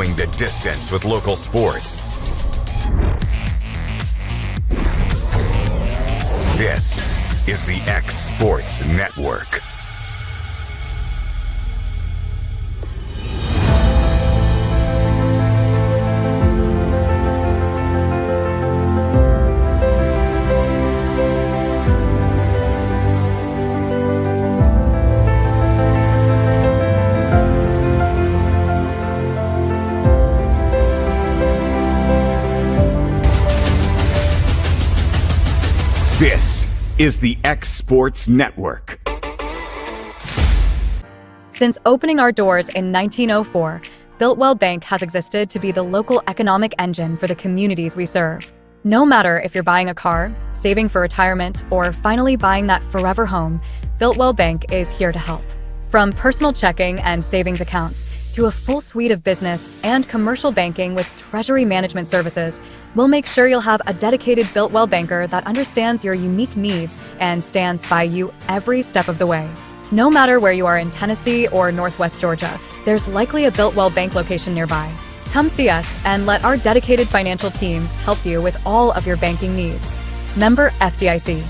going the distance with local sports. This is the X Sports Network. This is the X Sports Network. Since opening our doors in 1904, Builtwell Bank has existed to be the local economic engine for the communities we serve. No matter if you're buying a car, saving for retirement, or finally buying that forever home, Builtwell Bank is here to help. From personal checking and savings accounts to a full suite of business and commercial banking with treasury management services, we'll make sure you'll have a dedicated Builtwell banker that understands your unique needs and stands by you every step of the way. No matter where you are in Tennessee or Northwest Georgia, there's likely a Builtwell Bank location nearby. Come see us and let our dedicated financial team help you with all of your banking needs. Member FDIC.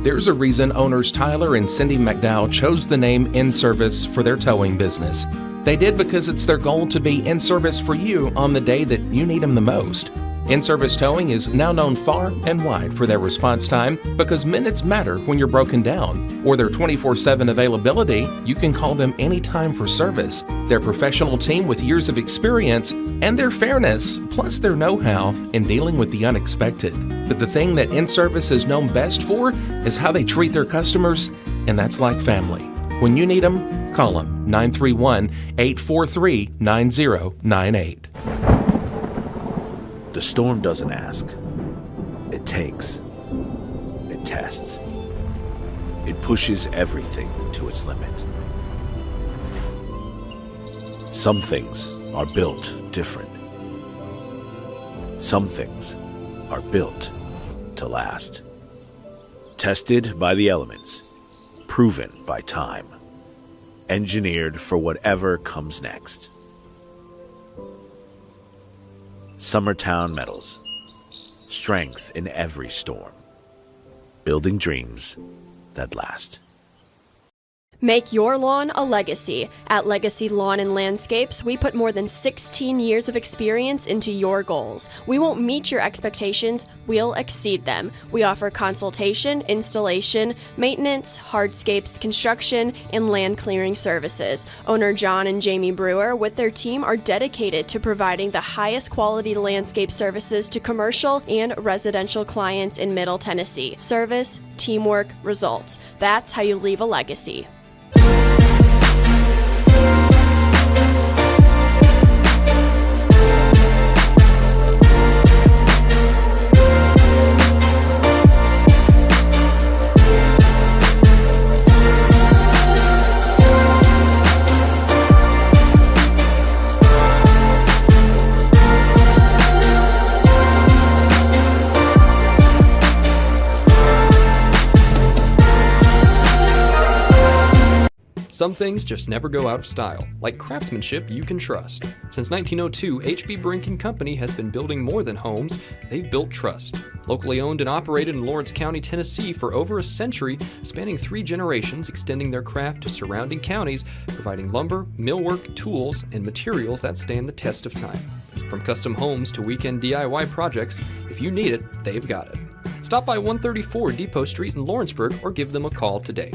There's a reason owners Tyler and Cindy McDowell chose the name In Service for their towing business. They did because it's their goal to be in service for you on the day that you need them the most. In-Service Towing is now known far and wide for their response time because minutes matter when you're broken down. Or their 24/7 availability, you can call them anytime for service. Their professional team with years of experience and their fairness, plus their know-how in dealing with the unexpected. But the thing that In-Service is known best for is how they treat their customers, and that's like family. When you need them, call them 931-843-9098. The storm doesn't ask. It takes. It tests. It pushes everything to its limit. Some things are built different. Some things are built to last. Tested by the elements. Proven by time. Engineered for whatever comes next. Summertown Metals. Strength in every storm. Building dreams that last. Make your lawn a legacy. At Legacy Lawn and Landscapes, we put more than 16 years of experience into your goals. We won't meet your expectations, we'll exceed them. We offer consultation, installation, maintenance, hardscapes, construction, and land clearing services. Owner John and Jamie Brewer with their team are dedicated to providing the highest quality landscape services to commercial and residential clients in Middle Tennessee. Service, teamwork, results. That's how you leave a legacy. Some things just never go out of style, like craftsmanship you can trust. Since 1902, H.B. Brink & Company has been building more than homes, they've built trust. Locally owned and operated in Lawrence County, Tennessee for over a century, spanning 3 generations, extending their craft to surrounding counties, providing lumber, millwork, tools, and materials that stand the test of time. From custom homes to weekend DIY projects, if you need it, they've got it. Stop by 134 Depot Street in Lawrenceburg or give them a call today.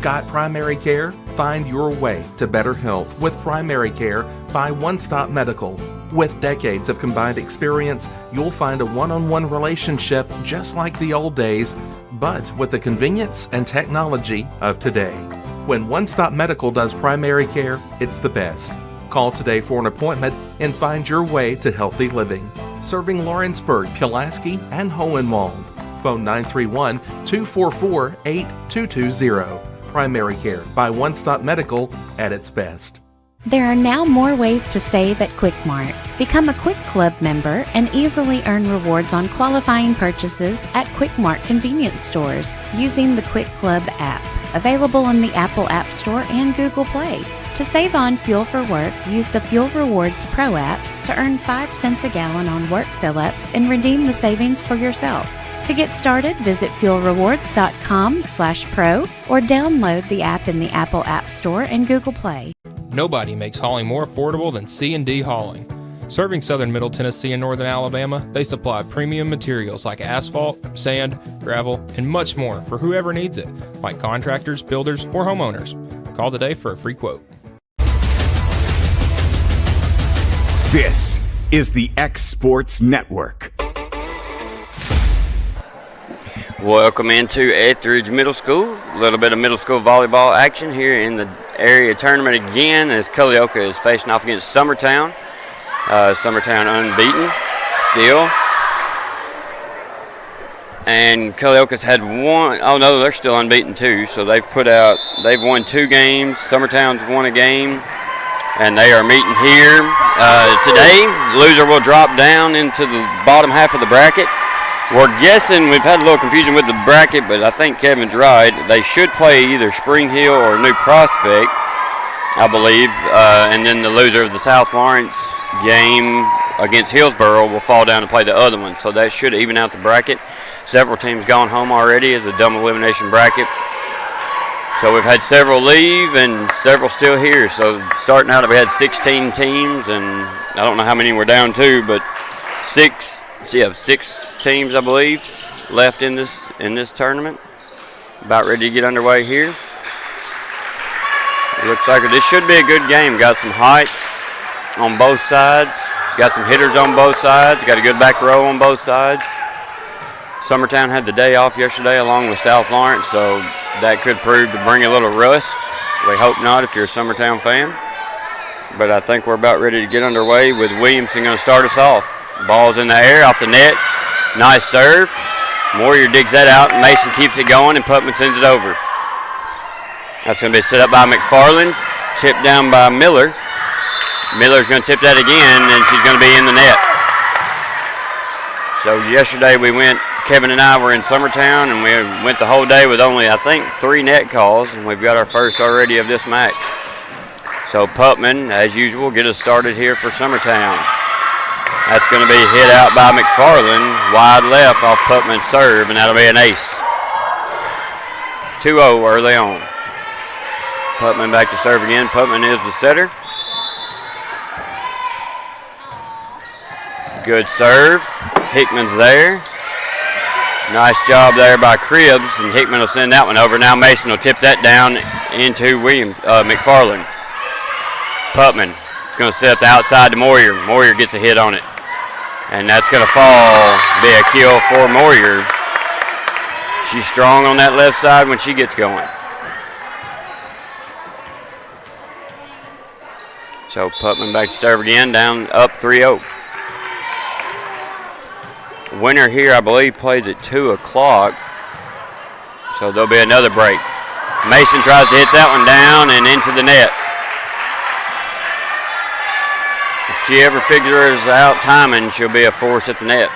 Got primary care? Find your way to better health with primary care by One Stop Medical. With decades of combined experience, you'll find a one-on-one relationship just like the old days, but with the convenience and technology of today. When One Stop Medical does primary care, it's the best. Call today for an appointment and find your way to healthy living. Serving Lawrenceburg, Pulaski, and Hohenwald. Phone 931-244-8220. Primary care by One Stop Medical at its best. There are now more ways to save at Quick Mart. Become a Quick Club member and easily earn rewards on qualifying purchases at Quick Mart convenience stores using the Quick Club app, available on the Apple App Store and Google Play. To save on fuel for work, use the Fuel Rewards Pro app to earn 5 cents a gallon on work fill-ups and redeem the savings for yourself. To get started, visit fuelrewards.com/pro or download the app in the Apple App Store and Google Play. Nobody makes hauling more affordable than C&D Hauling. Serving southern Middle Tennessee and northern Alabama, they supply premium materials like asphalt, sand, gravel, and much more for whoever needs it, like contractors, builders, or homeowners. Call today for a free quote. This is the X Sports Network. Welcome into Ethridge Middle School. A little bit of middle school volleyball action here in the area tournament again as Culleoka is facing off against Summertown. Summertown unbeaten still. And Culleoka's had one, oh no, they're still unbeaten too. So they've won 2 games. Summertown's won a game. And they are meeting here today. The loser will drop down into the bottom half of the bracket. We're guessing, we've had a little confusion with the bracket, but I think Kevin's right. They should play either Spring Hill or New Prospect, I believe. And then the loser of the South Lawrence game against Hillsboro will fall down to play the other one. So that should even out the bracket. Several teams gone home already as a double elimination bracket. So we've had several leave and several still here. So starting out, we had 16 teams, and I don't know how many we're down to, but 6 teams, I believe, left in this tournament. About ready to get underway here. It looks like this should be a good game. Got some height on both sides. Got some hitters on both sides. Got a good back row on both sides. Summertown had the day off yesterday along with South Lawrence, so that could prove to bring a little rust. We hope not if you're a Summertown fan. But I think we're about ready to get underway with Williamson going to start us off. Ball's in the air off the net. Nice serve. Moyer digs that out, and Mason keeps it going, and Putman sends it over. That's going to be set up by McFarland. Tipped down by Miller. Miller's going to tip that again, and she's going to be in the net. So yesterday Kevin and I were in Summertown, and we went the whole day with only, I think, 3 net calls, and we've got our first already of this match. So Putman, as usual, get us started here for Summertown. That's going to be hit out by McFarland, wide left off Putman's serve, and that'll be an ace. 2-0 early on. Putman back to serve again. Putman is the setter. Good serve. Hickman's there. Nice job there by Cribbs, and Hickman will send that one over. Now Mason will tip that down into McFarland. Putman is going to set the outside to Moyer. Moyer gets a hit on it. And that's going to fall, be a kill for Moyer. She's strong on that left side when she gets going. So Putman back to serve again, down up 3-0. Winner here, I believe, plays at 2 o'clock. So there'll be another break. Mason tries to hit that one down and into the net. If she ever figures out timing, she'll be a force at the net.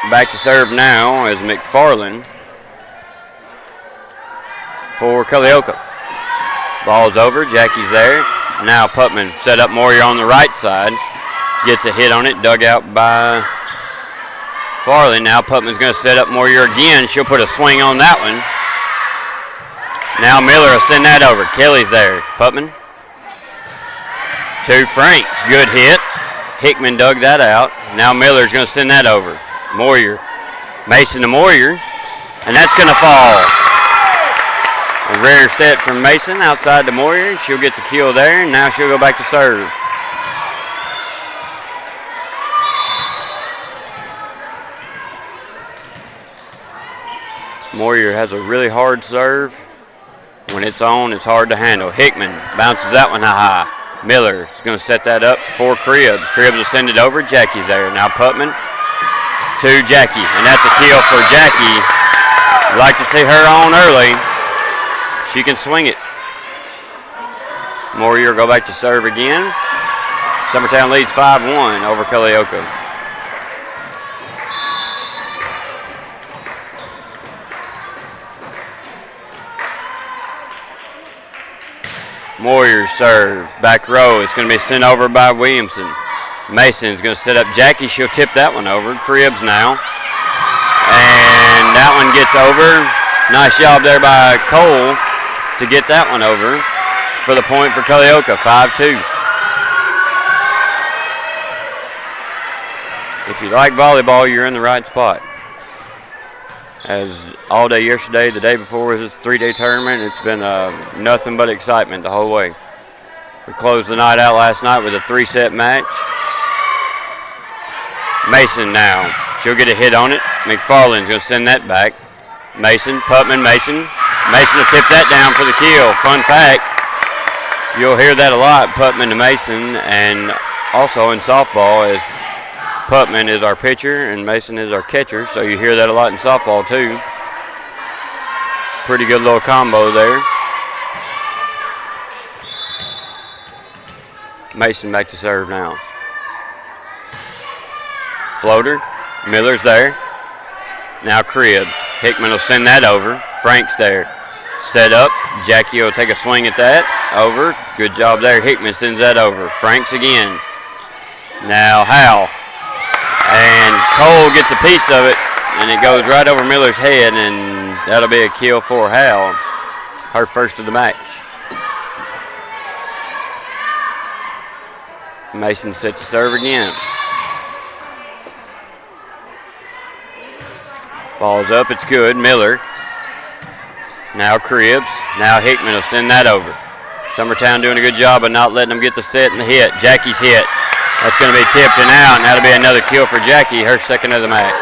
Back to serve now is McFarland for Culleoka. Ball's over, Jackie's there. Now Putman set up Moyer on the right side. Gets a hit on it, dug out by Farley. Now Putman's going to set up Moyer again. She'll put a swing on that one. Now Miller will send that over. Kelly's there. Putman to Franks. Good hit. Hickman dug that out. Now Miller's going to send that over. Moyer. Mason to Moyer. And that's going to fall. A rare set from Mason outside to Moyer. She'll get the kill there. And now she'll go back to serve. Moyer has a really hard serve. When it's on, it's hard to handle. Hickman bounces that one high. Miller is going to set that up for Cribbs. Cribbs will send it over. Jackie's there. Now Putman to Jackie. And that's a kill for Jackie. I'd like to see her on early. She can swing it. Moyer will go back to serve again. Summertown leads 5-1 over Culleoka. Moyer's serve, back row. It's going to be sent over by Williamson. Mason's going to set up Jackie. She'll tip that one over. Cribbs now. And that one gets over. Nice job there by Cole to get that one over for the point for Culleoka, 5-2. If you like volleyball, you're in the right spot. As all day yesterday, the day before was this 3-day tournament, it's been nothing but excitement the whole way. We closed the night out last night with a 3-set match. Mason now. She'll get a hit on it. McFarland's going to send that back. Mason, Putman, Mason. Mason will tip that down for the kill. Fun fact, you'll hear that a lot, Putman to Mason, and also in softball as Putman is our pitcher and Mason is our catcher, so you hear that a lot in softball too. Pretty good little combo there. Mason back to serve now. Floater, Miller's there. Now Cribbs. Hickman will send that over. Frank's there. Set up. Jackie will take a swing at that. Over. Good job there. Hickman sends that over. Franks again. Now Howell. And Cole gets a piece of it, and it goes right over Miller's head, and that'll be a kill for Howell. Her first of the match. Mason sets to serve again. Ball's up, it's good. Miller. Now Cribbs. Now Hickman will send that over. Summertown doing a good job of not letting them get the set and the hit. Jackie's hit. That's going to be tipped and out, and that'll be another kill for Jackie, her second of the match.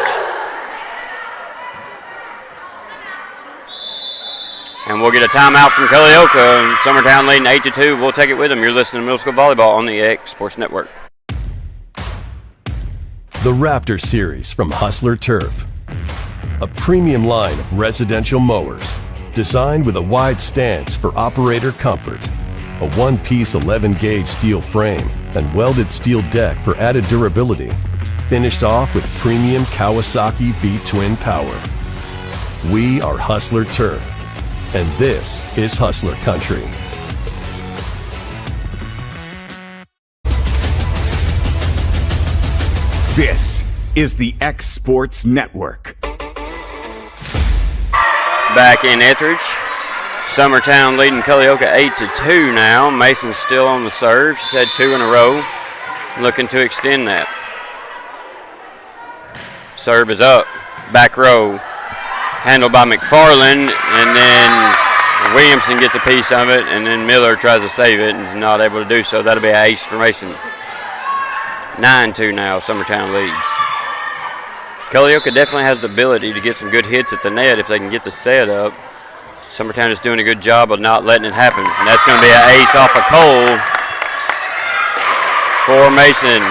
And we'll get a timeout from Culleoka. Summertown leading 8-2. We'll take it with them. You're listening to Middle School Volleyball on the X Sports Network. The Raptor Series from Hustler Turf. A premium line of residential mowers designed with a wide stance for operator comfort, a one-piece 11-gauge steel frame and welded steel deck for added durability, finished off with premium Kawasaki V-twin power. We are Hustler Turf, and this is Hustler Country. This is the X Sports Network. Back in Ethridge. Summertown leading Culleoka 8-2 now. Mason's still on the serve. She's had 2 in a row. Looking to extend that. Serve is up. Back row. Handled by McFarland. And then Williamson gets a piece of it. And then Miller tries to save it and is not able to do so. That'll be an ace for Mason. 9-2 now. Summertown leads. Culleoka definitely has the ability to get some good hits at the net if they can get the set up. Summertown is doing a good job of not letting it happen. And that's going to be an ace off of Cole for Mason.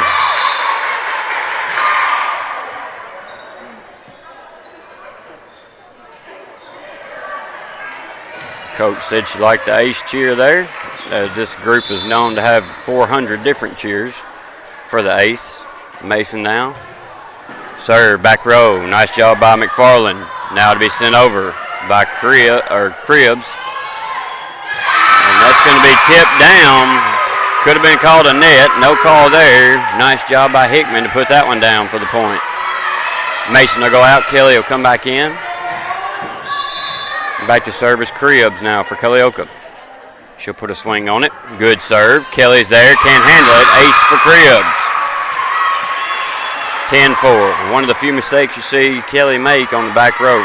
Coach said she liked the ace cheer there. This group is known to have 400 different cheers for the ace. Mason now. Serve, back row. Nice job by McFarland. Now to be sent over by Cribbs. And that's going to be tipped down. Could have been called a net. No call there. Nice job by Hickman to put that one down for the point. Mason will go out. Kelly will come back in. Back to service Cribbs now for Culleoka. She'll put a swing on it. Good serve. Kelly's there. Can't handle it. Ace for Cribbs. 10-4. One of the few mistakes you see Kelly make on the back row.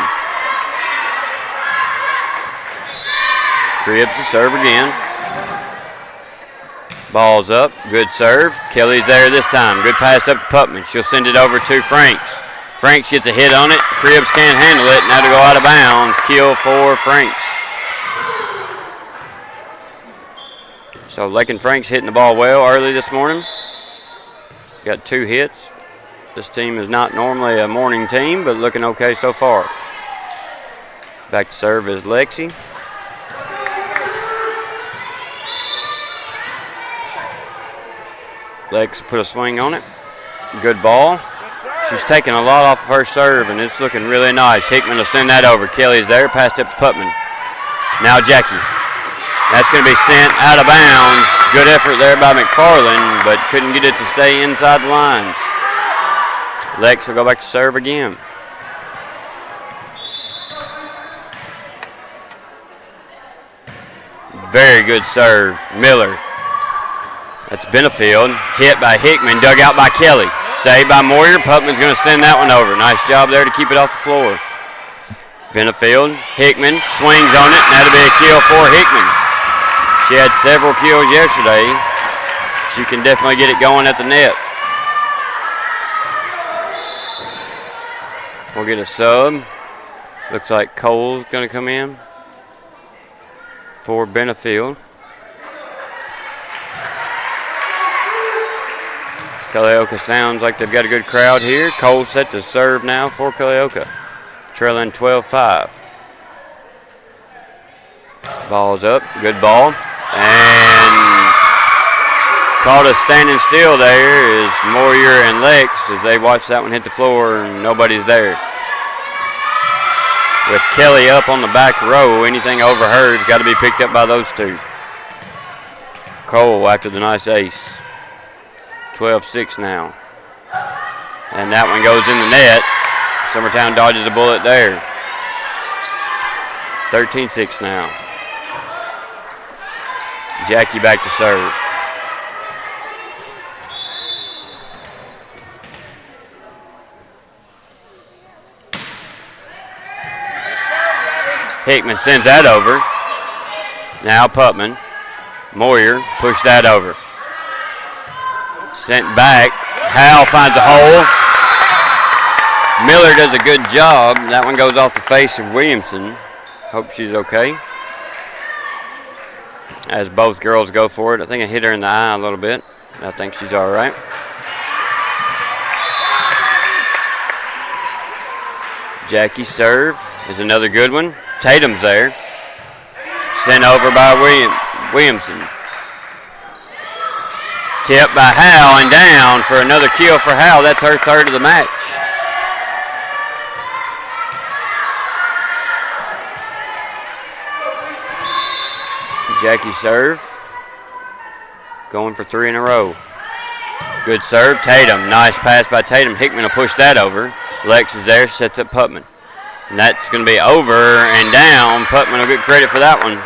Cribbs to serve again. Ball's up. Good serve. Kelly's there this time. Good pass up to Putman. She'll send it over to Franks. Franks gets a hit on it. Cribbs can't handle it. Now to go out of bounds. Kill for Franks. So Lakin Franks hitting the ball well early this morning. Got 2 hits. This team is not normally a morning team, but looking okay so far. Back to serve is Lexi. Lex put a swing on it. Good ball. She's taking a lot off of her serve, and it's looking really nice. Hickman will send that over. Kelly's there, passed up to Putman. Now Jackie. That's going to be sent out of bounds. Good effort there by McFarland, but couldn't get it to stay inside the lines. Lex will go back to serve again. Very good serve. Miller. That's Benefield. Hit by Hickman, dug out by Kelly. Saved by Moyer. Putman's going to send that one over. Nice job there to keep it off the floor. Benefield. Hickman swings on it, and that'll be a kill for Hickman. She had several kills yesterday. She can definitely get it going at the net. We'll get a sub. Looks like Cole's going to come in for Benefield. Culleoka sounds like they've got a good crowd here. Cole set to serve now for Culleoka, trailing 12-5. Ball's up, good ball. And caught us standing still there is Moyer and Lex as they watch that one hit the floor and nobody's there. With Kelly up on the back row, anything over her has got to be picked up by those two. Cole after the nice ace. 12-6 now. And that one goes in the net. Summertown dodges a bullet there. 13-6 now. Jackie back to serve. Hickman sends that over. Now Putman. Moyer pushed that over. Sent back. Howell finds a hole. Miller does a good job. That one goes off the face of Williamson. Hope she's okay. As both girls go for it. I think I hit her in the eye a little bit. I think she's all right. Jackie's serve is another good one. Tatum's there. Sent over by Williamson. Tip by Howell and down for another kill for Howell. That's her third of the match. Jackie serve. Going for 3 in a row. Good serve. Tatum. Nice pass by Tatum. Hickman will push that over. Lex is there. Sets up Putman. And that's going to be over and down. Putman will get credit for that one.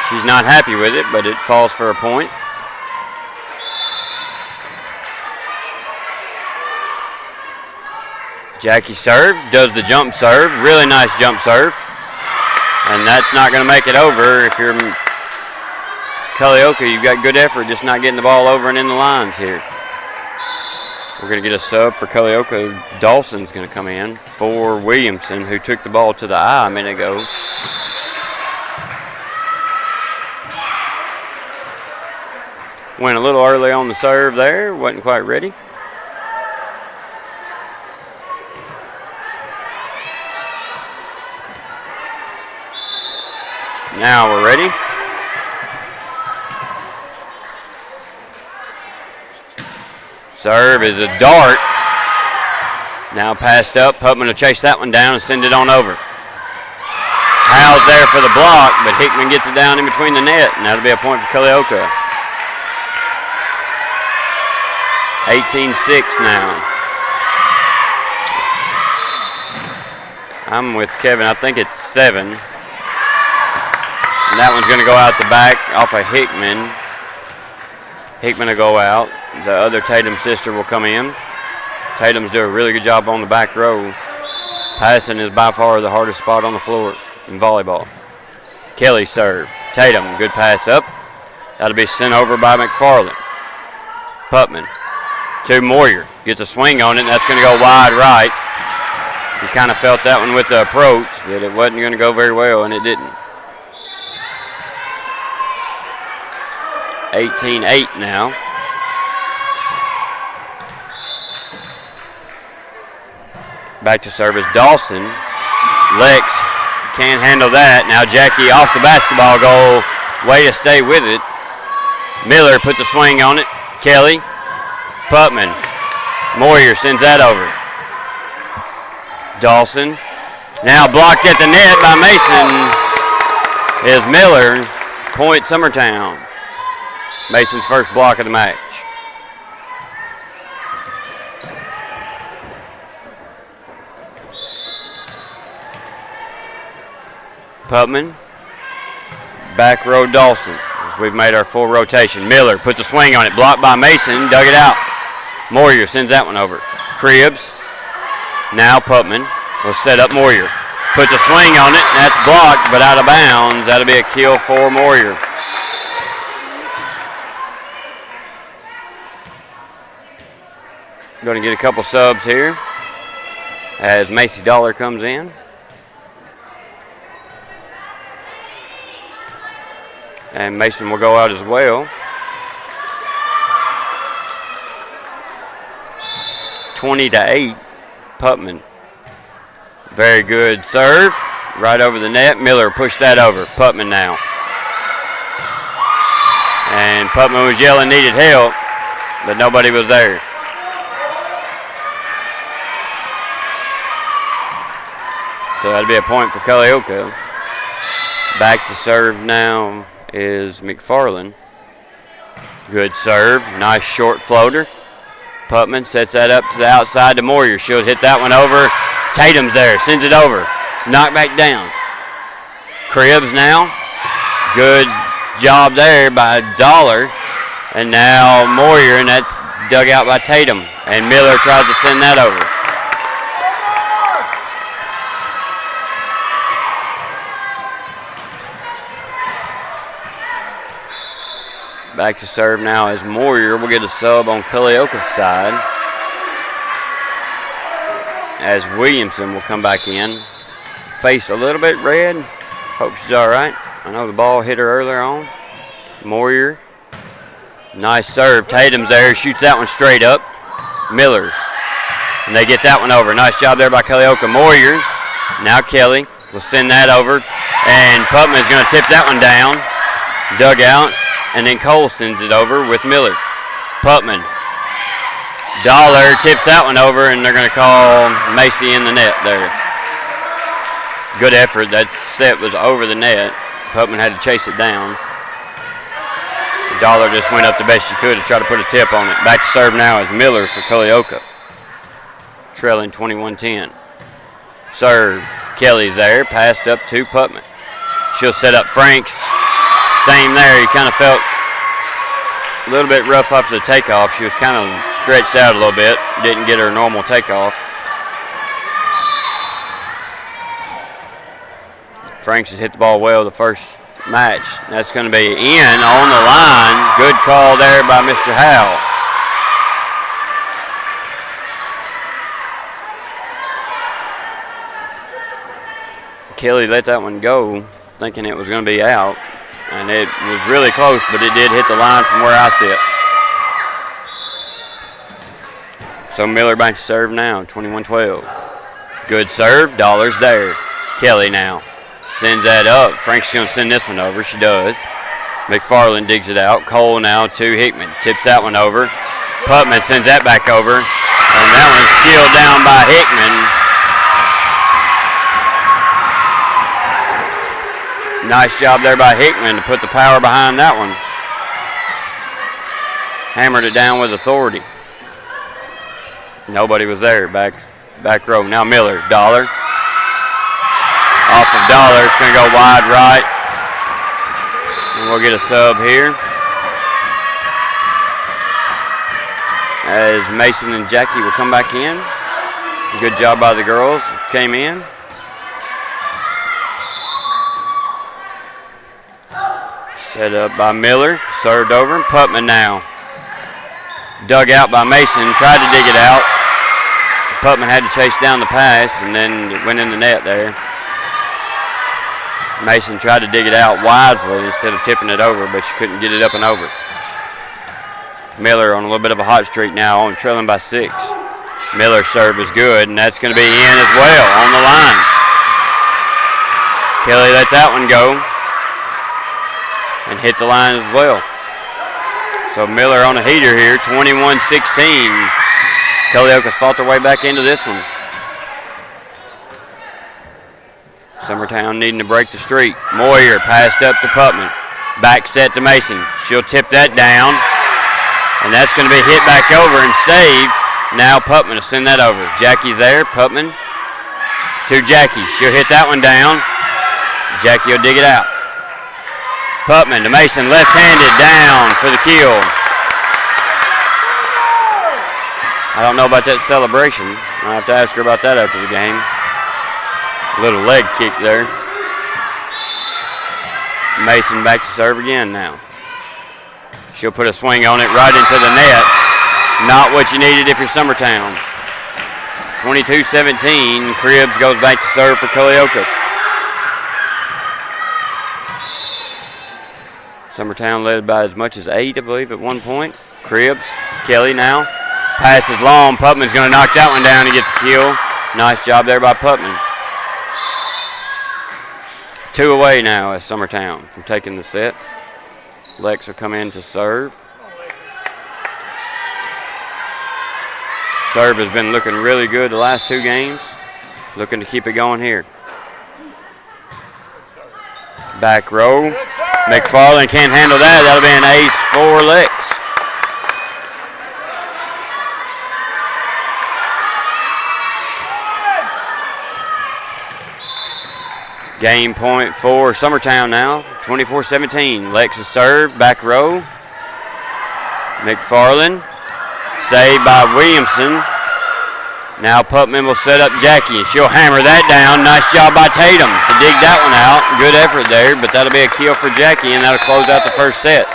She's not happy with it, but it falls for a point. Jackie serve, does the jump serve. Really nice jump serve. And that's not going to make it over. If you're Culleoka, you've got good effort, just not getting the ball over and in the lines here. We're going to get a sub for Culleoka. Dawson's going to come in for Williamson, who took the ball to the eye a minute ago. Went a little early on the serve there, wasn't quite ready. Now we're ready. Serve is a dart. Now passed up. Putman will chase that one down and send it on over. Howell's there for the block, but Hickman gets it down in between the net, and that'll be a point for Culleoka. 18-6 now. I'm with Kevin. I think it's 7. And that one's going to go out the back off of Hickman. Hickman will go out. The other Tatum sister will come in. Tatum's doing a really good job on the back row. Passing is by far the hardest spot on the floor in volleyball. Kelly serve. Tatum, good pass up. That'll be sent over by McFarland. Putman to Moyer. Gets a swing on it, and that's going to go wide right. You kind of felt that one with the approach, that it wasn't going to go very well, and it didn't. 18-8 now. Back to service Dawson. Lex can't handle that. Now Jackie off the basketball goal. Way to stay with it. Miller puts a swing on it. Kelly. Putman. Moyer sends that over. Dawson. Now blocked at the net by Mason is Miller. Point Summertown. Mason's first block of the match. Putman. Back row Dawson. As we've made our full rotation. Miller puts a swing on it. Blocked by Mason. Dug it out. Moyer sends that one over. Cribbs. Now Putman will set up Moyer. Puts a swing on it, and that's blocked, but out of bounds. That'll be a kill for Moyer. Going to get a couple subs here as Macy Dollar comes in. And Mason will go out as well. 20-8, Putman. Very good serve, right over the net. Miller pushed that over. Putman now. And Putman was yelling needed help, but nobody was there. So that'll be a point for Culleoka. Back to serve now is McFarland. Good serve, nice short floater. Putman sets that up to the outside to Moyer. She'll hit that one over. Tatum's there, sends it over. Knocked back down. Cribbs now. Good job there by Dollar. And now Moyer, and that's dug out by Tatum. And Miller tries to send that over. Back to serve now is Moyer. We'll get a sub on Culleoka's side. As Williamson will come back in. Face a little bit red. Hope she's all right. I know the ball hit her earlier on. Moyer. Nice serve. Tatum's there. Shoots that one straight up. Miller. And they get that one over. Nice job there by Culleoka. Moyer. Now Kelly will send that over. And Putman is going to tip that one down. Dug out. And then Cole sends it over with Miller. Putman. Dollar tips that one over, and they're going to call Macy in the net there. Good effort. That set was over the net. Putman had to chase it down. Dollar just went up the best she could to try to put a tip on it. Back to serve now is Miller for Culleoka. Trailing 21-10. Serve. Kelly's there. Passed up to Putman. She'll set up Franks. Same there. He kind of felt a little bit rough after the takeoff. She was kind of stretched out a little bit. Didn't get her normal takeoff. Franks has hit the ball well the first match. That's going to be in on the line. Good call there by Mr. Howell. Kelly let that one go, thinking it was going to be out. And it was really close, but it did hit the line from where I sit. So Miller back to serve now, 21-12. Good serve, Dollar's there. Kelly now sends that up. Frank's going to send this one over. She does. McFarland digs it out. Cole now to Hickman. Tips that one over. Putman sends that back over. And that one's killed down by Hickman. Nice job there by Hickman to put the power behind that one. Hammered it down with authority. Nobody was there. Back row. Now Miller. Dollar. Off of Dollar. It's going to go wide right. And we'll get a sub here. As Mason and Jackie will come back in. Good job by the girls. Came in. Set up by Miller, served over, and Putman now. Dug out by Mason, tried to dig it out. Putman had to chase down the pass, and then it went in the net there. Mason tried to dig it out wisely instead of tipping it over, but she couldn't get it up and over. Miller on a little bit of a hot streak now, trailing by 6. Miller's serve is good, and that's going to be in as well on the line. Kelly let that one go. And hit the line as well. So Miller on a heater here, 21-16. Culleoka's fought their way back into this one. Summertown needing to break the streak. Moyer passed up to Putman. Back set to Mason. She'll tip that down. And that's going to be hit back over and saved. Now Putman will send that over. Jackie's there. Putman to Jackie. She'll hit that one down. Jackie will dig it out. Putman to Mason, left-handed, down for the kill. I don't know about that celebration. I'll have to ask her about that after the game. Little leg kick there. Mason back to serve again now. She'll put a swing on it right into the net. Not what you needed if you're Summertown. 22-17, Cribbs goes back to serve for Culleoka. Summertown led by as much as 8, I believe, at one point. Cribbs, Kelly now. Passes long. Putman's going to knock that one down and get the kill. Nice job there by Putman. 2 away now as Summertown from taking the set. Lex will come in to serve. Serve has been looking really good the last 2 games. Looking to keep it going here. Back row. McFarland can't handle that. That'll be an ace for Lex. Game point for Summertown now. 24-17. Lex is served. Back row. McFarland. Saved by Williamson. Now Putman will set up Jackie, and she'll hammer that down. Nice job by Tatum to dig that one out. Good effort there, but that'll be a kill for Jackie, and that'll close out the first set.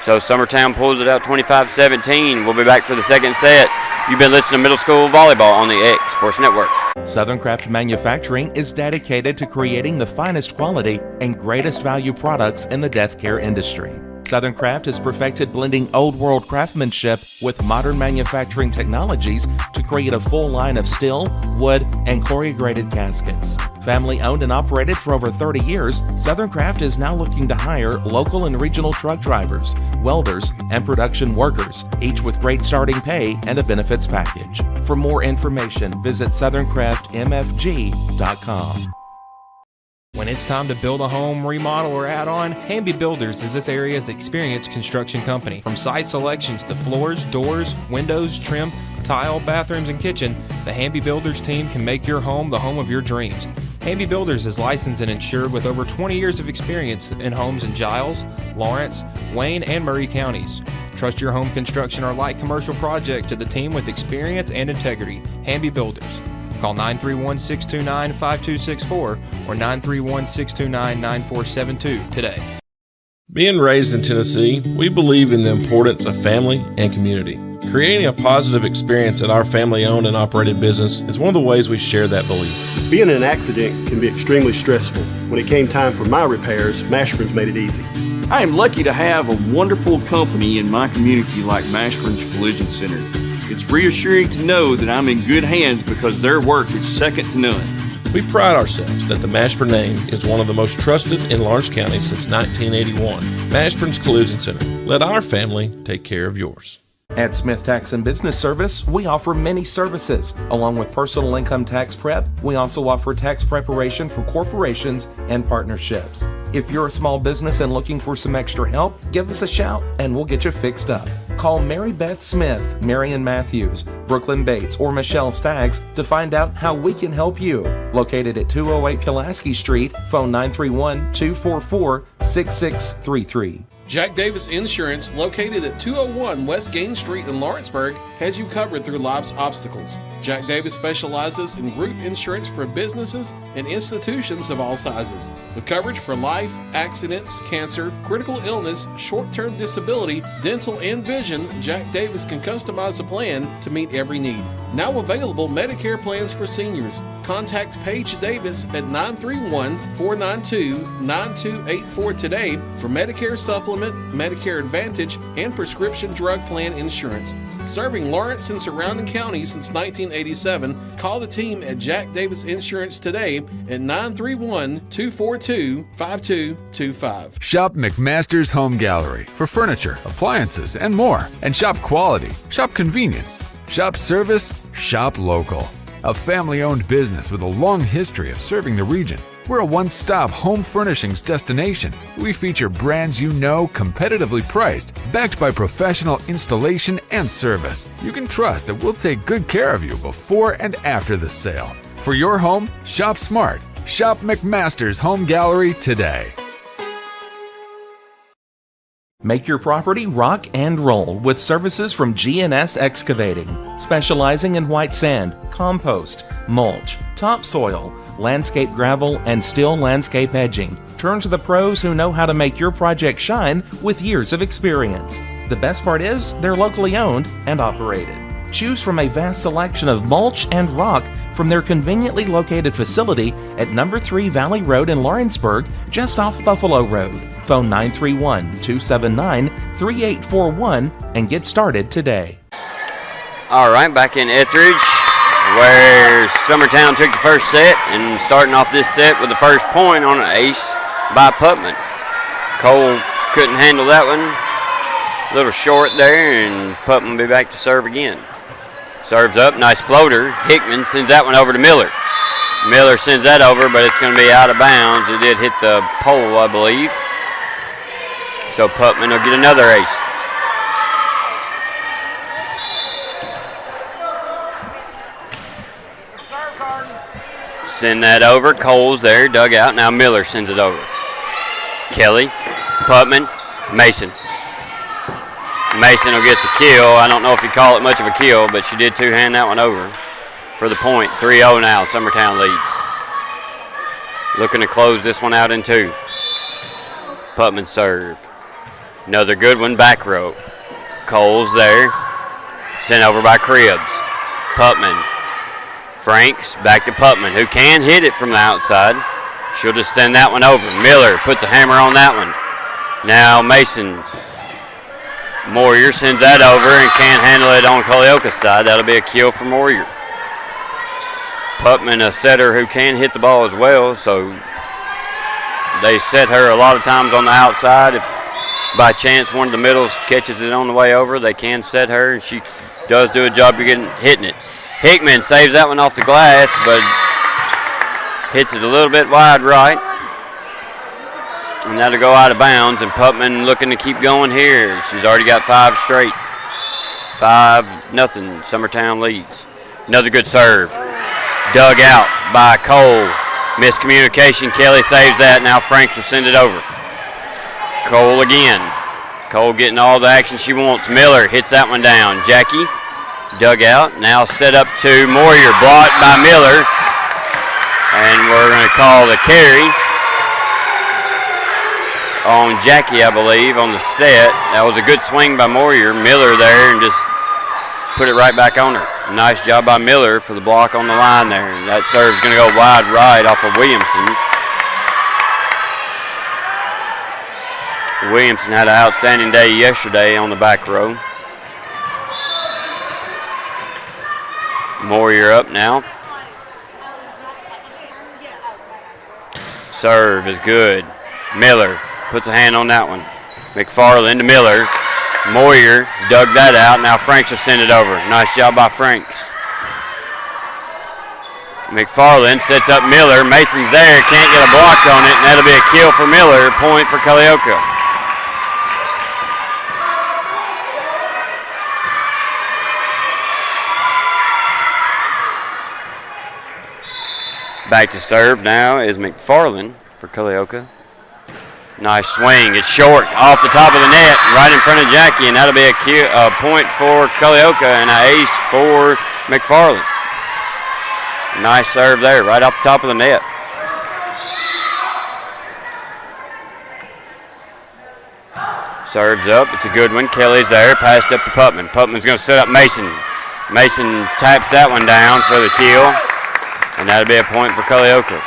So Summertown pulls it out 25-17. We'll be back for the second set. You've been listening to Middle School Volleyball on the X Sports Network. Southern Craft Manufacturing is dedicated to creating the finest quality and greatest value products in the death care industry. Southern Craft has perfected blending old world craftsmanship with modern manufacturing technologies to create a full line of steel, wood, and corrugated caskets. Family owned and operated for over 30 years, Southern Craft is now looking to hire local and regional truck drivers, welders, and production workers, each with great starting pay and a benefits package. For more information, visit southerncraftmfg.com. When it's time to build a home, remodel, or add on, Hamby Builders is this area's experienced construction company. From site selections to floors, doors, windows, trim, tile, bathrooms, and kitchen, the Hamby Builders team can make your home the home of your dreams. Hamby Builders is licensed and insured with over 20 years of experience in homes in Giles, Lawrence, Wayne, and Murray counties. Trust your home construction or light commercial project to the team with experience and integrity. Hamby Builders. Call 931-629-5264 or 931-629-9472 today. Being raised in Tennessee, we believe in the importance of family and community. Creating a positive experience at our family-owned and operated business is one of the ways we share that belief. Being in an accident can be extremely stressful. When it came time for my repairs, Mashburn's made it easy. I am lucky to have a wonderful company in my community like Mashburn's Collision Center. It's reassuring to know that I'm in good hands because their work is second to none. We pride ourselves that the Mashburn name is one of the most trusted in Lawrence County since 1981. Mashburn's Collision Center. Let our family take care of yours. At Smith Tax and Business Service, we offer many services. Along with personal income tax prep, we also offer tax preparation for corporations and partnerships. If you're a small business and looking for some extra help, give us a shout and we'll get you fixed up. Call Mary Beth Smith, Marion Matthews, Brooklyn Bates, or Michelle Staggs to find out how we can help you. Located at 208 Pulaski Street, phone 931-244-6633. Jack Davis Insurance, located at 201 West Gain Street in Lawrenceburg, has you covered through life's obstacles. Jack Davis specializes in group insurance for businesses and institutions of all sizes, with coverage for life, accidents, cancer, critical illness, short-term disability, dental, and vision. Jack Davis can customize a plan to meet every need. Now available Medicare plans for seniors. Contact Paige Davis at 931-492-9284 today for Medicare Supplement, Medicare Advantage, and prescription drug plan insurance. Serving Lawrence and surrounding counties since 1987, call the team at Jack Davis Insurance today at 931-242-5225. Shop McMaster's Home Gallery for furniture, appliances, and more. And shop quality, shop convenience, shop service, shop local. A family-owned business with a long history of serving the region. We're a one-stop home furnishings destination. We feature brands you know, competitively priced, backed by professional installation and service. You can trust that we'll take good care of you before and after the sale. For your home, shop smart. Shop McMaster's Home Gallery today. Make your property rock and roll with services from G&S Excavating, specializing in white sand, compost, mulch, topsoil, landscape gravel, and steel landscape edging. Turn to the pros who know how to make your project shine with years of experience. The best part is they're locally owned and operated. Choose from a vast selection of mulch and rock from their conveniently located facility at number 3 Valley Road in Lawrenceburg, just off Buffalo Road. Phone 931-279-3841 and get started today. All right, back in Ethridge, where Summertown took the first set, and starting off this set with the first point on an ace by Putman. Cole couldn't handle that one. A little short there, and Putman will be back to serve again. Serves up, nice floater. Hickman sends that one over to Miller. Miller sends that over, but it's going to be out of bounds. It did hit the pole, I believe. So Putman will get another ace. Send that over. Cole's there, dug out. Now Miller sends it over. Kelly, Putman, Mason. Mason will get the kill. I don't know if you call it much of a kill, but she did two-hand that one over for the point. 3-0 now. Summertown leads. Looking to close this one out in 2. Putman serve. Another good one, back row. Cole's there. Sent over by Cribbs. Putman. Franks back to Putman, who can hit it from the outside. She'll just send that one over. Miller puts a hammer on that one. Now Mason. Moyer sends that over and can't handle it on Culleoka's side. That'll be a kill for Moyer. Putman, a setter who can hit the ball as well, so they set her a lot of times on the outside. If by chance one of the middles catches it on the way over, they can set her, and she does do a job of hitting it. Hickman saves that one off the glass, but hits it a little bit wide right. And that'll go out of bounds, and Putman looking to keep going here. She's already got 5 straight. 5-0, Summertown leads. Another good serve. Dug out by Cole. Miscommunication, Kelly saves that. Now Franks will send it over. Cole again. Cole getting all the action she wants. Miller hits that one down. Jackie, dug out. Now set up to Moyer, blocked by Miller. And we're going to call the carry on Jackie, I believe, on the set. That was a good swing by Moyer. Miller there and just put it right back on her. Nice job by Miller for the block on the line there. That serve's going to go wide right off of Williamson. Williamson had an outstanding day yesterday on the back row. Moyer up now. Serve is good. Miller puts a hand on that one. McFarland to Miller. Moyer dug that out. Now Franks will send it over. Nice job by Franks. McFarland sets up Miller. Mason's there. Can't get a block on it. And that'll be a kill for Miller. Point for Culleoka. Back to serve now is McFarland for Culleoka. Nice swing. It's short off the top of the net, right in front of Jackie, and that'll be a point for Culleoka and an ace for McFarland. Nice serve there, right off the top of the net. Serves up. It's a good one. Kelly's there. Passed up to Putman. Putman's going to set up Mason. Mason taps that one down for the kill, and that'll be a point for Culleoka.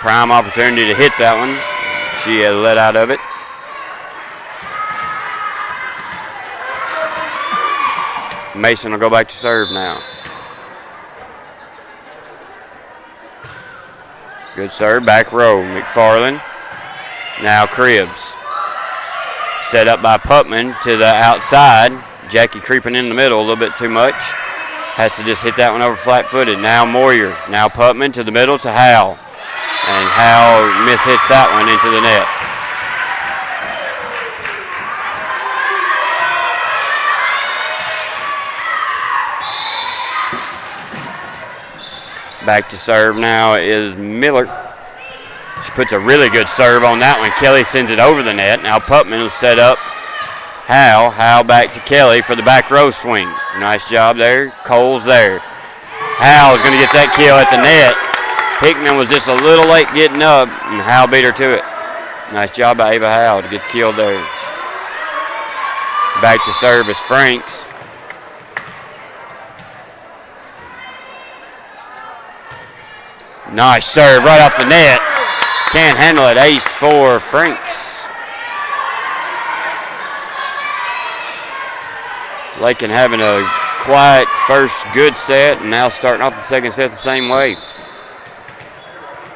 Prime opportunity to hit that one. She had let out of it. Mason will go back to serve now. Good serve, back row. McFarland. Now Cribbs. Set up by Putman to the outside. Jackie creeping in the middle a little bit too much. Has to just hit that one over flat-footed. Now Moyer. Now Putman to the middle to Howell. And Howell mishits that one into the net. Back to serve now is Miller. She puts a really good serve on that one. Kelly sends it over the net. Now Putman will set up Howell. Howell back to Kelly for the back row swing. Nice job there. Cole's there. Howell's going to get that kill at the net. Hickman was just a little late getting up, and Howell beat her to it. Nice job by Ava Howell to get the kill there. Back to serve is Franks. Nice serve right off the net. Can't handle it. Ace for Franks. Lakin having a quiet first good set, and now starting off the second set the same way.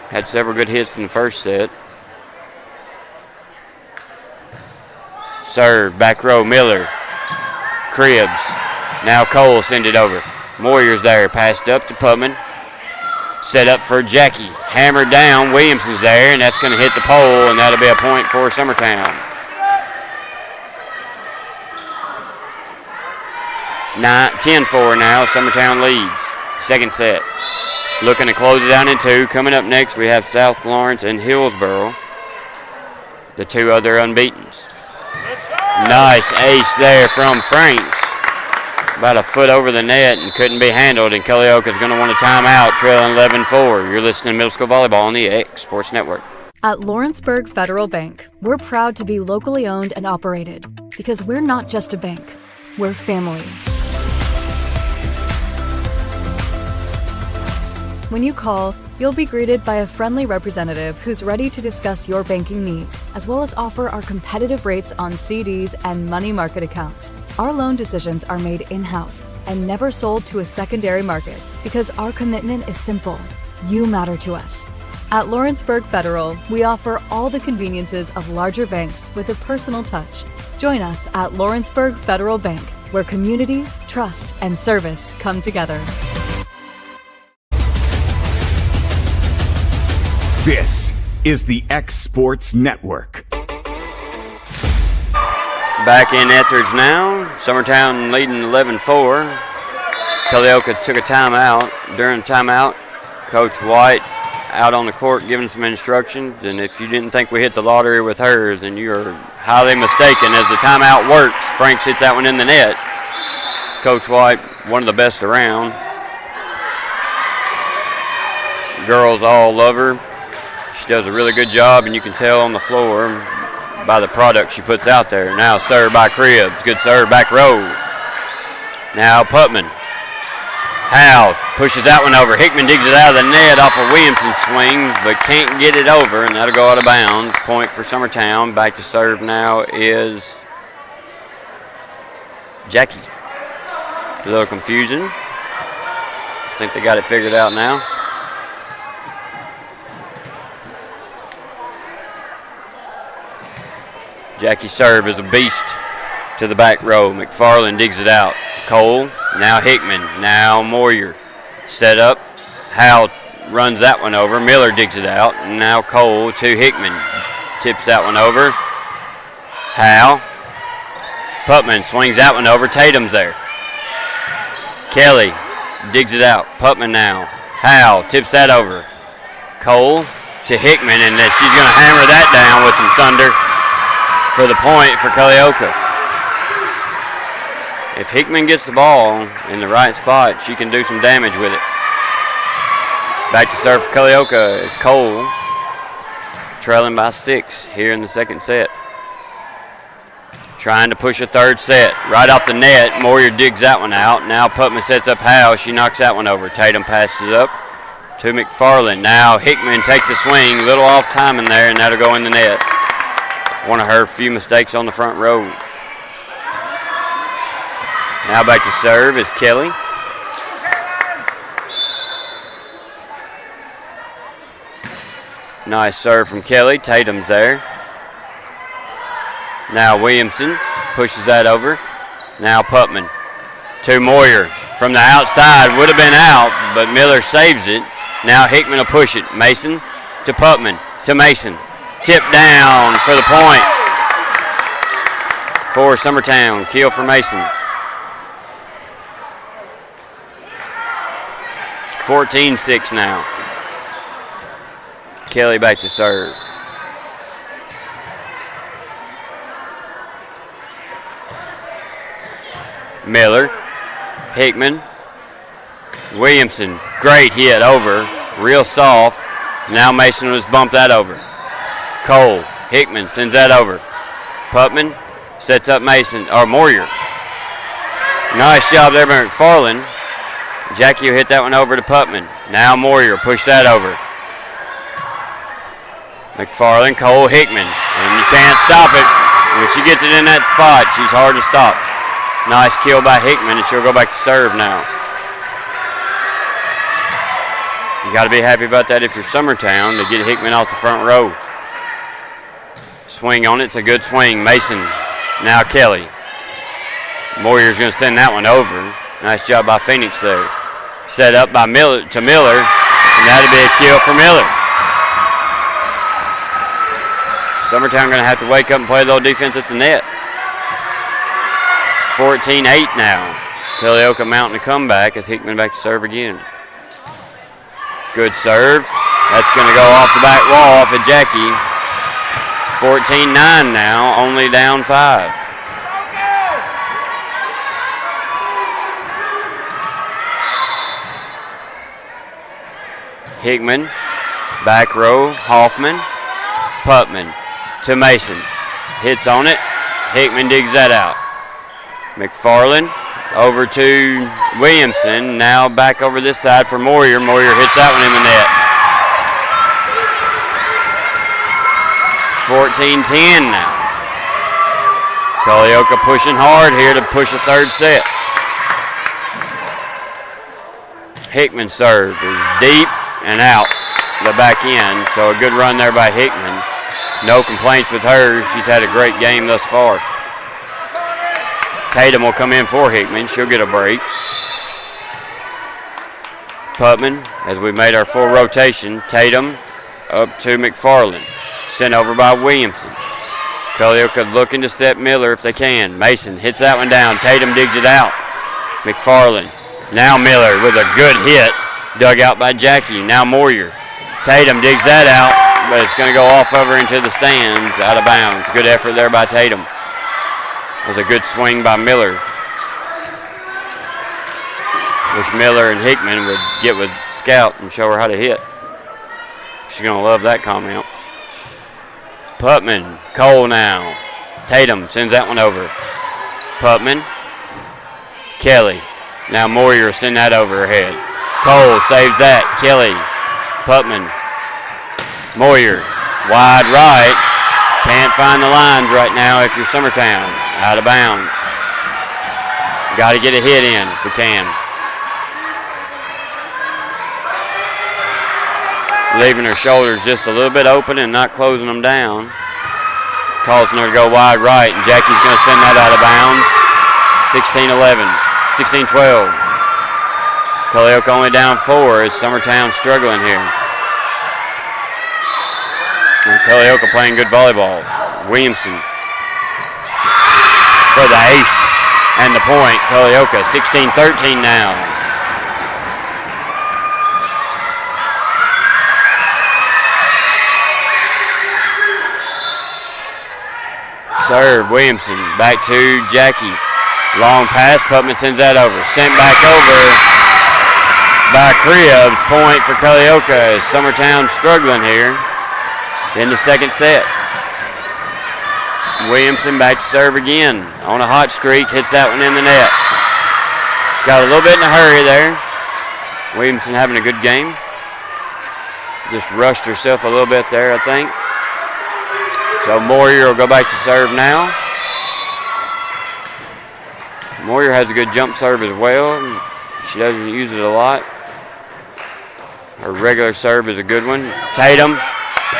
Had several good hits in the first set. Serve, back row, Miller. Cribbs. Now Cole send it over. Moyer's there, passed up to Putman. Set up for Jackie. Hammered down, Williamson's there, and that's going to hit the pole, and that'll be a point for Summertown. 10-4 now, Summertown leads. Second set. Looking to close it down in two. Coming up next, we have South Lawrence and Hillsboro, the two other unbeatens. Nice ace there from Franks. About a foot over the net and couldn't be handled, and Culleoka is going to want a timeout, trailing 11-4. You're listening to Middle School Volleyball on the X Sports Network. At Lawrenceburg Federal Bank, we're proud to be locally owned and operated because we're not just a bank, we're family. When you call, you'll be greeted by a friendly representative who's ready to discuss your banking needs, as well as offer our competitive rates on CDs and money market accounts. Our loan decisions are made in-house and never sold to a secondary market because our commitment is simple. You matter to us. At Lawrenceburg Federal, we offer all the conveniences of larger banks with a personal touch. Join us at Lawrenceburg Federal Bank, where community, trust, and service come together. This is the X Sports Network. Back in Ethridge now. Summertown leading 11-4. Culleoka took a timeout. During the timeout, Coach White out on the court giving some instructions, and if you didn't think we hit the lottery with her, then you're highly mistaken. As the timeout works, Franks hits that one in the net. Coach White, one of the best around. Girls all love her. She does a really good job, and you can tell on the floor by the product she puts out there. Now serve by Cribbs. Good serve, back row. Now Putman. Howell pushes that one over. Hickman digs it out of the net off a Williamson swing, but can't get it over, and that'll go out of bounds. Point for Summertown. Back to serve now is Jackie. A little confusion. I think they got it figured out now. Jackie's serve is a beast to the back row. McFarland digs it out. Cole, now Hickman, now Moyer. Set up. Howell runs that one over. Miller digs it out. Now Cole to Hickman. Tips that one over. Howell. Putman swings that one over. Tatum's there. Kelly digs it out. Putman now. Howell tips that over. Cole to Hickman, and she's going to hammer that down with some thunder for the point for Culleoka. If Hickman gets the ball in the right spot, she can do some damage with it. Back to serve for Culleoka is Cole, trailing by 6 here in the second set. trying to push a third set. Right off the net, Moyer digs that one out. Now Putman sets up Howe. She knocks that one over. Tatum passes it up to McFarland. Now Hickman takes a swing, a little off timing there, and that'll go in the net. One of her few mistakes on the front row. Now back to serve is Kelly. Nice serve from Kelly. Tatum's there. Now Williamson pushes that over. Now Putman to Moyer from the outside. Would have been out, but Miller saves it. Now Hickman will push it. Mason to Putman to Mason. Tip down for the point for Summertown. Kill for Mason. 14-6 now. Kelly back to serve. Miller, Hickman, Williamson, great hit over, real soft. Now Mason was bumped that over. Cole, Hickman sends that over. Putman sets up Mason, or Moyer. Nice job there by McFarland. Jackie will hit that one over to Putman. Now Moyer push that over. McFarland, Cole, Hickman, and you can't stop it. When she gets it in that spot, she's hard to stop. Nice kill by Hickman, and she'll go back to serve now. You got to be happy about that if you're Summertown to get Hickman off the front row. Swing on it, it's a good swing. Mason, now Kelly. Moyer's going to send that one over. Nice job by Phoenix there. Set up by Miller to Miller, and that'll be a kill for Miller. Summertown going to have to wake up and play a little defense at the net. 14-8 now. Culleoka mounting a comeback as Hickman back to serve again. Good serve. That's going to go off the back wall off of Jackie. 14-9 now, only down 5. Hickman, back row, Hoffman, Putman to Mason. Hits on it. Hickman digs that out. McFarland over to Williamson. Now back over this side for Moyer. Moyer hits that one in the net. 14-10 now. Culleoka pushing hard here to push a third set. Hickman's serve is deep and out the back end. So a good run there by Hickman. No complaints with her. She's had a great game thus far. Tatum will come in for Hickman. She'll get a break. Putman, as we made our full rotation. Tatum up to McFarland. Sent over by Williamson. Culleoka looking to set Miller if they can. Mason hits that one down. Tatum digs it out. McFarland. Now Miller with a good hit. Dug out by Jackie. Now Moyer. Tatum digs that out, but it's going to go off over into the stands, out of bounds. Good effort there by Tatum. It was a good swing by Miller. Wish Miller and Hickman would get with Scout and show her how to hit. She's going to love that comment. Putman, Cole now. Tatum sends that one over. Putman, Kelly. Now Moyer send that over her head. Cole saves that. Kelly, Putman, Moyer, wide right. Can't find the lines right now if you're Summertown. Out of bounds. Got to get a hit in if we can. Leaving her shoulders just a little bit open and not closing them down. Causing her to go wide right, and Jackie's going to send that out of bounds. 16-11, 16-12. Culleoka only down 4 as Summertown struggling here. And Culleoka playing good volleyball. Williamson for the ace and the point. Culleoka 16-13 now. Serve, Williamson, back to Jackie. Long pass, Putman sends that over. Sent back over by Cribs. Point for Culleoka as Summertown struggling here in the second set. Williamson back to serve again. On a hot streak, hits that one in the net. Got a little bit in a hurry there. Williamson having a good game. Just rushed herself a little bit there, I think. So Moyer will go back to serve now. Moyer has a good jump serve as well. She doesn't use it a lot. Her regular serve is a good one. Tatum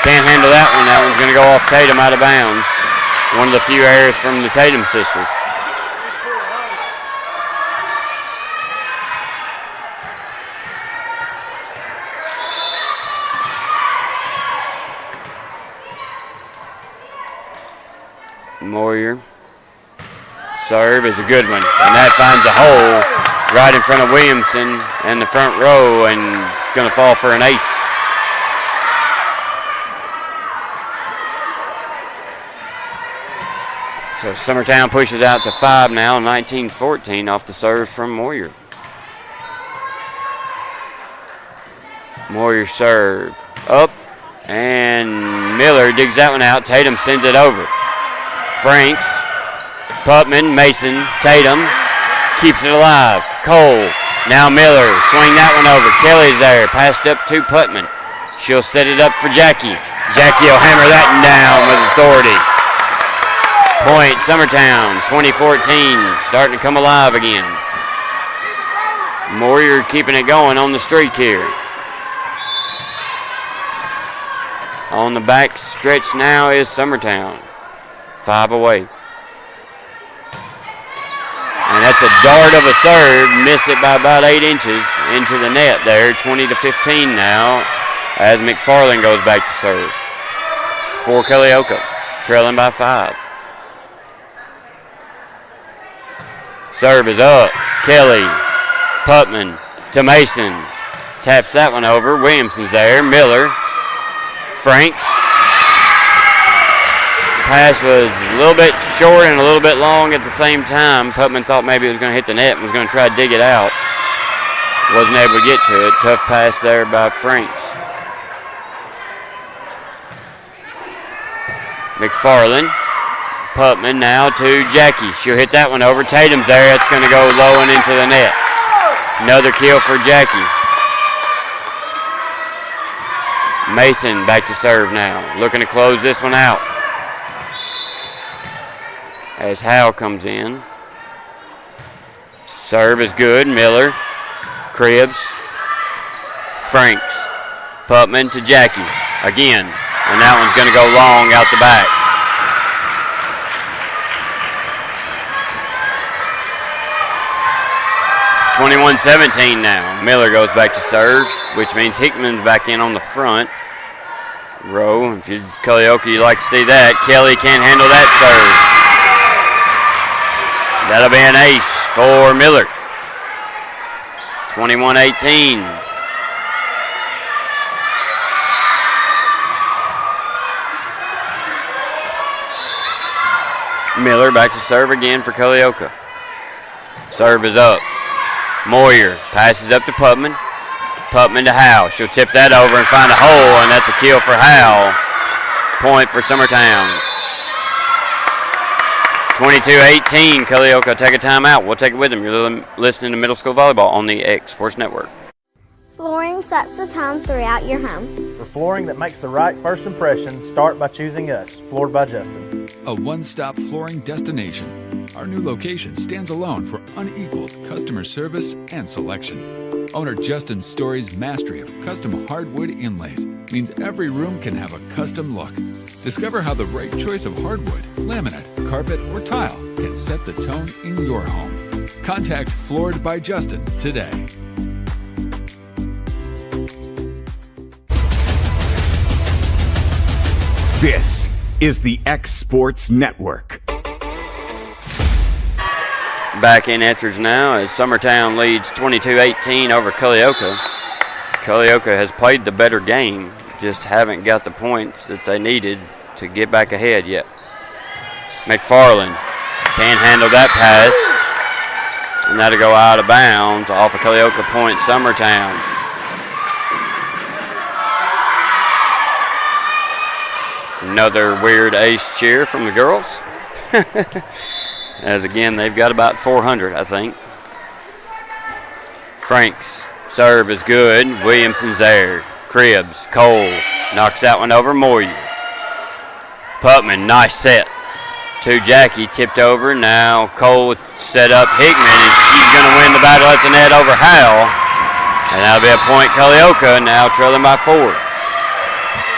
can't handle that one. That one's going to go off Tatum out of bounds. One of the few errors from the Tatum sisters. Moyer. Serve is a good one, and that finds a hole right in front of Williamson in the front row, and going to fall for an ace. So Summertown pushes out to 5 now, 19-14 off the serve from Moyer. Moyer serve up, and Miller digs that one out. Tatum sends it over. Franks, Putman, Mason, Tatum keeps it alive. Cole, now Miller, swing that one over. Kelly's there, passed up to Putman. She'll set it up for Jackie. Jackie will hammer that one down with authority. Point Summertown, 2014, starting to come alive again. Moyer keeping it going on the streak here. On the back stretch now is Summertown. 5 away. And that's a dart of a serve. Missed it by about 8 inches into the net there. 20-15 now as McFarland goes back to serve. For Culleoka, trailing by 5. Serve is up. Kelly, Putman to Mason. Taps that one over. Williamson's there. Miller, Franks. Pass was a little bit short and a little bit long at the same time. Putman thought maybe it was going to hit the net and was going to try to dig it out. Wasn't able to get to it. Tough pass there by Franks. McFarland. Putman now to Jackie. She'll hit that one over. Tatum's there. It's going to go low and into the net. Another kill for Jackie. Mason back to serve now. Looking to close this one out. As Howe comes in. Serve is good. Miller. Cribbs. Franks. Putman to Jackie. Again. And that one's going to go long out the back. 21-17 now. Miller goes back to serve, which means Hickman's back in on the front row. If you're Culleoka, you like to see that. Kelly can't handle that serve. That'll be an ace for Miller. 21-18. Miller back to serve again for Culleoka. Serve is up. Moyer passes up to Putman. Putman to Howe. She'll tip that over and find a hole, and that's a kill for Howe. Point for Summertown. 22-18. Culleoka take a timeout. We'll take it with them. You're listening to Middle School Volleyball on the X Sports Network. Flooring sets the tone throughout your home. For flooring that makes the right first impression, start by choosing us, Floored by Justin. A one-stop flooring destination. Our new location stands alone for unequaled customer service and selection. Owner Justin Story's mastery of custom hardwood inlays means every room can have a custom look. Discover how the right choice of hardwood, laminate, carpet, or tile can set the tone in your home. Contact Floored by Justin today. This is the X Sports Network. Back in Ethridge now as Summertown leads 22-18 over Culleoka. Culleoka has played the better game, just haven't got the points that they needed to get back ahead yet. McFarland can't handle that pass, and that'll go out of bounds off of Culleoka point Summertown. Another weird ace cheer from the girls. As again, they've got about 400, I think. Frank's serve is good. Williamson's there. Cribbs, Cole knocks that one over Moyer. Putman, nice set. To Jackie, tipped over. Now Cole set up Hickman, and she's going to win the battle at the net over Howell. And that'll be a point Culleoka, now trailing by 4.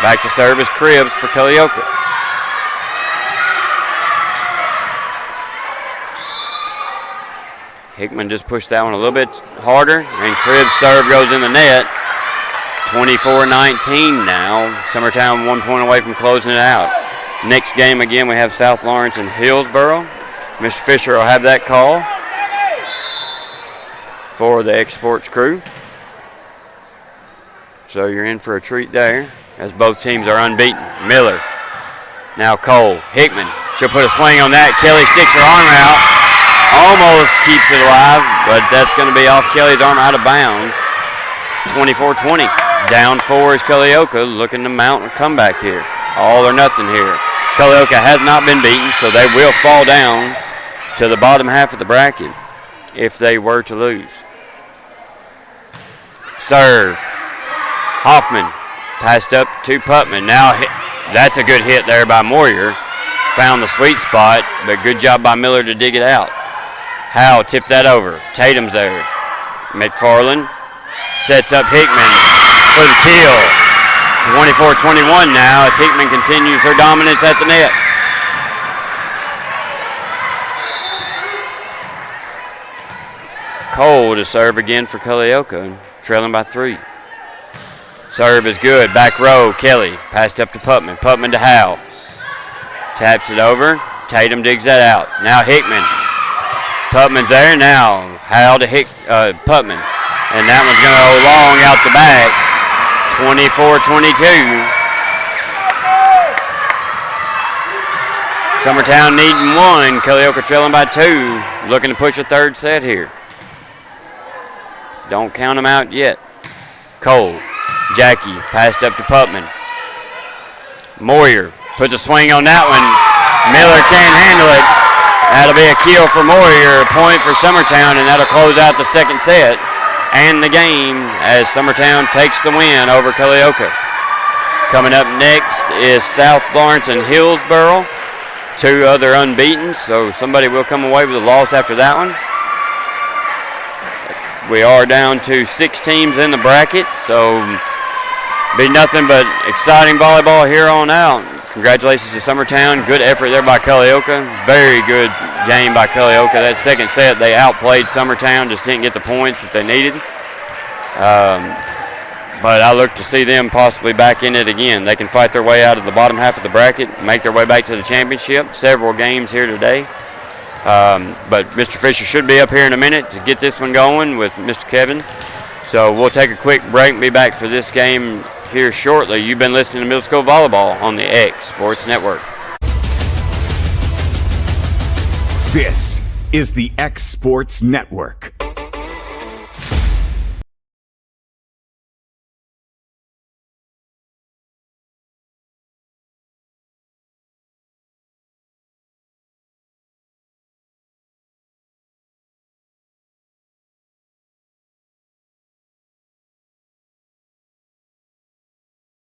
Back to serve is Cribbs for Culleoka. Hickman just pushed that one a little bit harder, and Cribbs' serve goes in the net. 24-19 now. Summertown 1 point away from closing it out. Next game again, we have South Lawrence and Hillsboro. Mr. Fisher will have that call for the Exports crew. So you're in for a treat there, as both teams are unbeaten. Miller, now Cole, Hickman, she'll put a swing on that. Kelly sticks her arm out, almost keeps it alive, but that's going to be off Kelly's arm, out of bounds. 24-20, down 4 is Culleoka, looking to mount a comeback here. All or nothing here. Culleoka has not been beaten, so they will fall down to the bottom half of the bracket if they were to lose. Serve. Hoffman passed up to Putman. Now that's a good hit there by Moyer. Found the sweet spot, but good job by Miller to dig it out. Howe tipped that over. Tatum's there. McFarland sets up Hickman for the kill. 24-21 now as Hickman continues her dominance at the net. Cole to serve again for Culleoka, trailing by 3. Serve is good. Back row, Kelly. Passed up to Putman. Putman to Howe. Taps it over. Tatum digs that out. Now Hickman. Putman's there. Now Howe to Putman. And that one's going to go long out the back. 24-22. Summertown needing 1. Culleoka trailing by 2. Looking to push a third set here. Don't count them out yet. Cole. Jackie passed up to Putman. Moyer puts a swing on that one. Miller can't handle it. That'll be a kill for Moyer, a point for Summertown, and that'll close out the second set and the game as Summertown takes the win over Culleoka. Coming up next is South Lawrence and Hillsboro. 2 other unbeaten, so somebody will come away with a loss after that one. We are down to 6 teams in the bracket, so be nothing but exciting volleyball here on out. Congratulations to Summertown. Good effort there by Culleoka. Very good game by Culleoka. That second set, they outplayed Summertown, just didn't get the points that they needed. But I look to see them possibly back in it again. They can fight their way out of the bottom half of the bracket, make their way back to the championship. Several games here today. But Mr. Fisher should be up here in a minute to get this one going with Mr. Kevin. So we'll take a quick break and be back for this game here shortly. You've been listening to Middle School Volleyball on the X Sports Network. This is the X Sports Network.